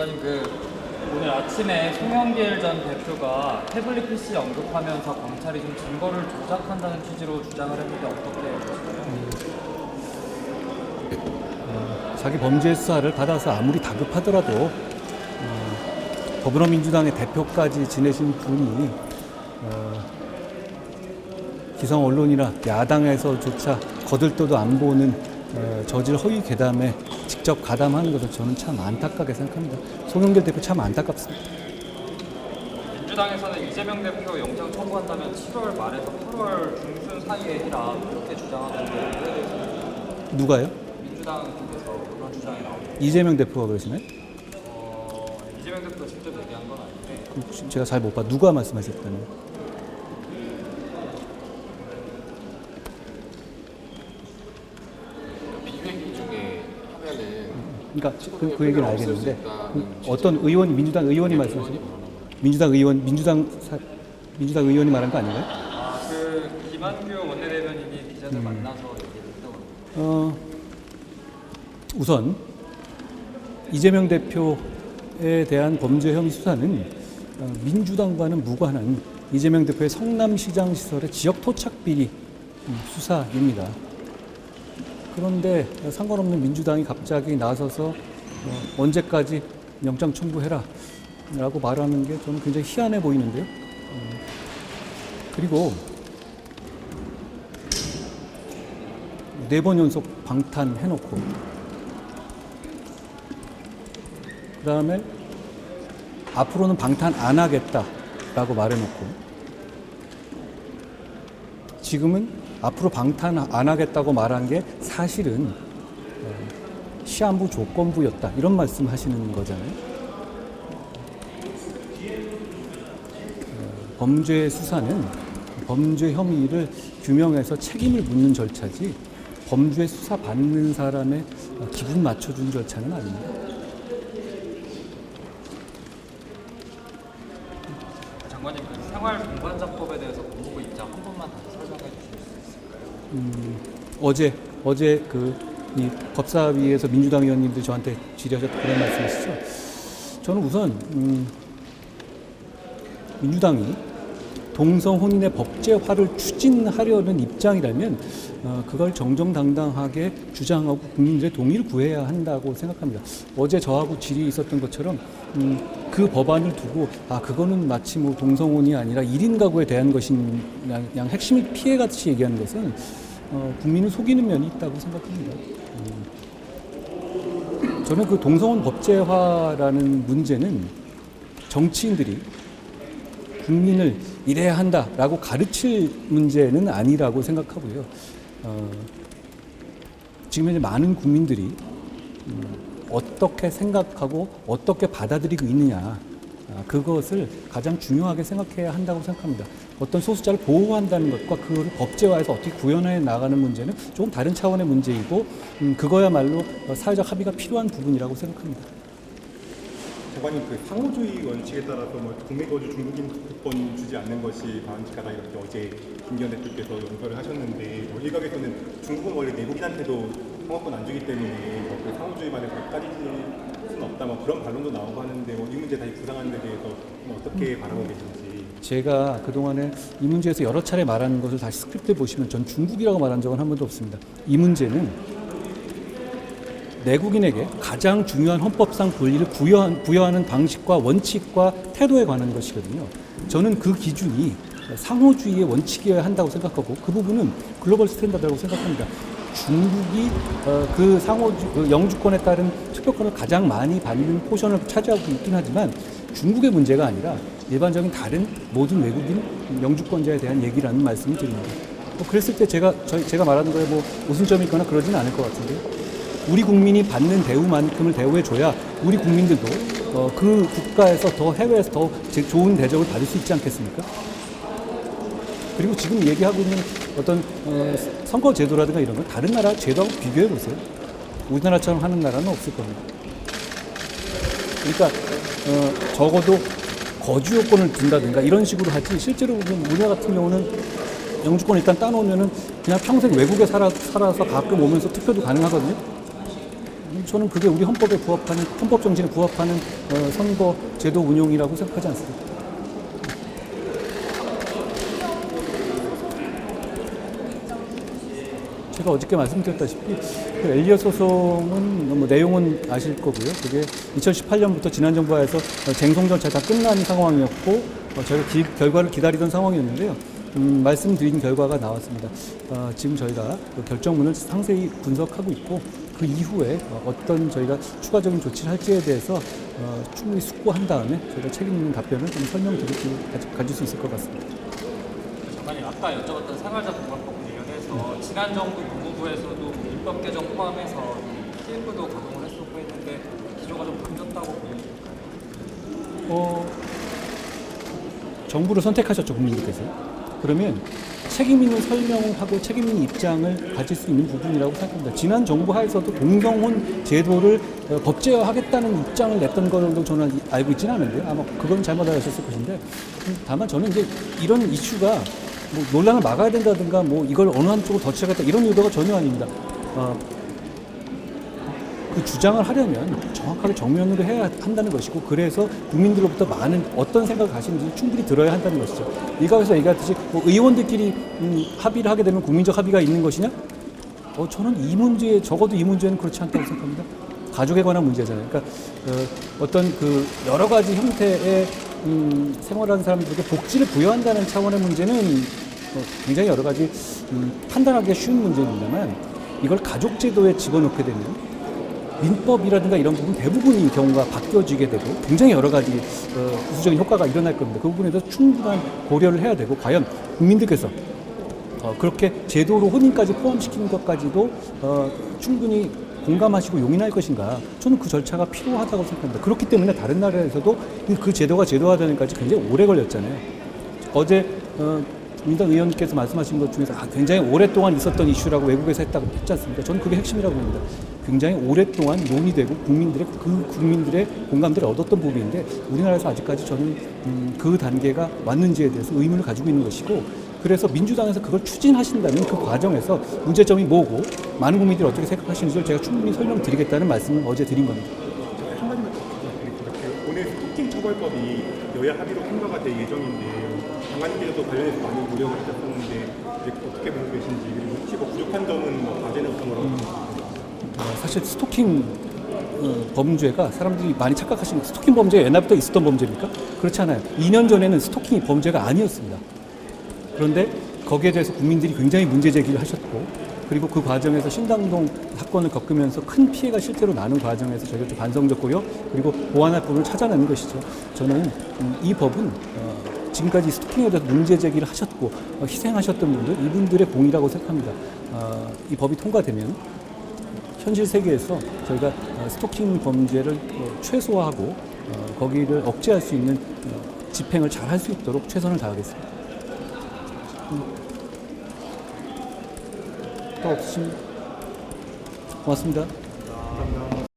장관님 오늘 아침에 송영길 전 대표가 태블릿 PC 언급하면서 검찰이 좀 증거를 조작한다는 취지로 주장을 했는데 어떻게 보시나요? 자기 범죄 수사를 받아서 아무리 다급하더라도 더불어민주당의 대표까지 지내신 분이 기성 언론이나 야당에서조차 거들떠도 안 보는 저질 허위 괴담에 직접 가담하는 것을 저는 참 안타깝게 생각합니다. 송영길 대표 참 안타깝습니다. 민주당에서는 이재명 대표 영장 청구한다면 7월 말에서 8월 중순 사이에 해라 이렇게 주장하던데 누가요? 민주당 쪽에서 그런 주장이 나옵니다. 이재명 대표가 그러시나요? 이재명 대표가 직접 얘기한 건 아닌데 제가 잘 못 봐. 누가 말씀하셨다는? 비회기 중에 하면은 그러니까 그 얘기는 알겠는데 어떤 의원 민주당 의원이 말씀하신 민주당 의원이 말한 거 아닌가요? 김한규 원내대변인이 기자들 만나서 얘기를 했다고. 우선 이재명 대표에 대한 범죄 혐의 수사는 민주당과는 무관한 이재명 대표의 성남시장 시설의 지역 토착 비리 수사입니다. 그런데 상관없는 민주당이 갑자기 나서서 언제까지 영장 청구해라 라고 말하는 게 저는 굉장히 희한해 보이는데요. 그리고 4번 연속 방탄해놓고 그 다음에 앞으로는 방탄 안 하겠다라고 말해놓고 지금은 앞으로 방탄 안 하겠다고 말한 게 사실은 시한부 조건부였다 이런 말씀 하시는 거잖아요. 범죄 수사는 범죄 혐의를 규명해서 책임을 묻는 절차지 범죄 수사 받는 사람의 기분 맞춰주는 절차는 아닙니다. 장관님 생활공간자법에 대해서 법무부 입장 한 번만 다시 설명해 주실 수 있을까요? 어제 이 법사위에서 민주당 의원님들이 저한테 질의하셨던 그런 말씀이시죠. 저는 우선 민주당이 동성 혼인의 법제화를 추진하려는 입장이라면 그걸 정정당당하게 주장하고 국민들의 동의를 구해야 한다고 생각합니다. 어제 저하고 질의 있었던 것처럼 그 법안을 두고 그거는 마치 뭐 동성혼이 아니라 1인 가구에 대한 것인 그냥 핵심을 피해같이 얘기하는 것은 국민을 속이는 면이 있다고 생각합니다. 저는 그 동성혼 법제화라는 문제는 정치인들이 국민을 이래야 한다라고 가르칠 문제는 아니라고 생각하고요. 지금 현재 많은 국민들이 어떻게 생각하고 어떻게 받아들이고 있느냐 그것을 가장 중요하게 생각해야 한다고 생각합니다. 어떤 소수자를 보호한다는 것과 그거를 법제화해서 어떻게 구현해 나가는 문제는 조금 다른 차원의 문제이고 그거야말로 사회적 합의가 필요한 부분이라고 생각합니다. 장관님, 상호주의 원칙에 따라서 국내거주 중국인 특권 주지 않는 것이 바람직하다 이렇게 어제 김기현 대표께서 연설을 하셨는데 일각에서는 중국은 원래 내국인한테도 상호권 안 주기 때문에 그 상호주의만을 따지실 수는 없다 그런 반론도 나오고 하는데 이 문제 다시 부상하는 데 대해서 어떻게 바라보고 계신지. 제가 그동안에 이 문제에서 여러 차례 말하는 것을 다시 스크립트에 보시면 전 중국이라고 말한 적은 한 번도 없습니다. 이 문제는 내국인에게 가장 중요한 헌법상 권리를 부여하는 방식과 원칙과 태도에 관한 것이거든요. 저는 그 기준이 상호주의의 원칙이어야 한다고 생각하고 그 부분은 글로벌 스탠다드라고 생각합니다. 중국이 그 영주권에 따른 투표권을 가장 많이 받는 포션을 차지하고 있긴 하지만 중국의 문제가 아니라 일반적인 다른 모든 외국인 영주권자에 대한 얘기라는 말씀을 드립니다. 그랬을 때 제가 말하는 거에 오순점이 있거나 그러지는 않을 것 같은데요. 우리 국민이 받는 대우만큼을 대우해줘야 우리 국민들도 그 국가에서 더 해외에서 더 좋은 대접을 받을 수 있지 않겠습니까? 그리고 지금 얘기하고 있는 어떤 선거 제도라든가 이런 거 다른 나라 제도하고 비교해 보세요. 우리나라처럼 하는 나라는 없을 겁니다. 그러니까 적어도 거주 요건을 둔다든가 이런 식으로 하지 실제로 우리나라 같은 경우는 영주권 일단 따놓으면은 그냥 평생 외국에 살아서 가끔 오면서 투표도 가능하거든요. 저는 그게 우리 헌법에 부합하는 헌법 정신에 부합하는 선거 제도 운용이라고 생각하지 않습니다. 제가 어저께 말씀드렸다시피 그 엘리엇 소송은 뭐 내용은 아실 거고요. 그게 2018년부터 지난 정부에서 쟁송 절차 다 끝난 상황이었고 저희가 결과를 기다리던 상황이었는데요. 말씀드린 결과가 나왔습니다. 지금 저희가 그 결정문을 상세히 분석하고 있고 그 이후에 어떤 저희가 추가적인 조치를 할지에 대해서 충분히 숙고한 다음에 저희가 책임 있는 답변을 좀 가질 수 있을 것 같습니다. 장관님 아까 여쭤봤던 생활자 보건법 관련해서 지난 정부 법무부에서도 입법 개정 포함해서 TF도 가동을 했었고 했는데 기조가 좀 바뀌었다고 보여요. 정부를 선택하셨죠, 국민들께서. 그러면 책임 있는 설명을 하고 책임 있는 입장을 가질 수 있는 부분이라고 생각합니다. 지난 정부 하에서도 동성혼 제도를 법제화하겠다는 입장을 냈던 걸로 저는 알고 있지는 않은데요. 아마 그건 잘못 알으셨을 것인데, 다만 저는 이제 이런 이슈가 뭐 논란을 막아야 된다든가 뭐 이걸 어느 한쪽으로 더 치겠다 이런 의도가 전혀 아닙니다. 그 주장을 하려면 정확하게 정면으로 해야 한다는 것이고, 그래서 국민들로부터 많은 어떤 생각을 가시는지 충분히 들어야 한다는 것이죠. 일각에서 얘기하듯이 뭐 의원들끼리 합의를 하게 되면 국민적 합의가 있는 것이냐? 저는 이 문제에, 적어도 이 문제는 그렇지 않다고 생각합니다. 가족에 관한 문제잖아요. 그러니까 어떤 그 여러 가지 형태의 생활하는 사람들에게 복지를 부여한다는 차원의 문제는 굉장히 여러 가지 판단하기가 쉬운 문제입니다만, 이걸 가족제도에 집어넣게 되면 민법이라든가 이런 부분 대부분의 경우가 바뀌어지게 되고 굉장히 여러 가지 우수적인 효과가 일어날 겁니다. 그 부분에 대해서 충분한 고려를 해야 되고, 과연 국민들께서 그렇게 제도로 혼인까지 포함시키는 것까지도 충분히 공감하시고 용인할 것인가, 저는 그 절차가 필요하다고 생각합니다. 그렇기 때문에 다른 나라에서도 그 제도가 제도화되는 까지 굉장히 오래 걸렸잖아요. 어제 민당 의원님께서 말씀하신 것 중에서 굉장히 오랫동안 있었던 이슈라고 외국에서 했지 않습니까? 저는 그게 핵심이라고 봅니다. 굉장히 오랫동안 논의되고 국민들의 공감들을 얻었던 부분인데, 우리나라에서 아직까지 저는 그 단계가 왔는지에 대해서 의문을 가지고 있는 것이고, 그래서 민주당에서 그걸 추진하신다면 그 과정에서 문제점이 뭐고 많은 국민들이 어떻게 생각하시는지를 제가 충분히 설명드리겠다는 말씀을 어제 드린 겁니다. 한 가지만 더 부탁드릴게요. 오늘 스토킹 처벌법이 여야 합의로 통과가 될 예정인데, 장관님께서도 관련해서 많은 노력을 하셨었는데 어떻게 보고 계신지, 그리고 혹시 뭐 부족한 점은 뭐 과제는 어떤 거라고? 사실 스토킹 범죄가 사람들이 많이 착각하시는, 스토킹 범죄가 옛날부터 있었던 범죄입니까? 그렇지 않아요. 2년 전에는 스토킹이 범죄가 아니었습니다. 그런데 거기에 대해서 국민들이 굉장히 문제 제기를 하셨고, 그리고 그 과정에서 신당동 사건을 겪으면서 큰 피해가 실제로 나는 과정에서 저희가 좀 반성적 고려, 그리고 보완할 부분을 찾아내는 것이죠. 저는 이 법은 지금까지 스토킹에 대해서 문제 제기를 하셨고 희생하셨던 분들, 이분들의 공이라고 생각합니다. 이 법이 통과되면 현실 세계에서 저희가 스토킹 범죄를 최소화하고 거기를 억제할 수 있는 집행을 잘 할 수 있도록 최선을 다하겠습니다. 또 없으십니까? 고맙습니다. 감사합니다.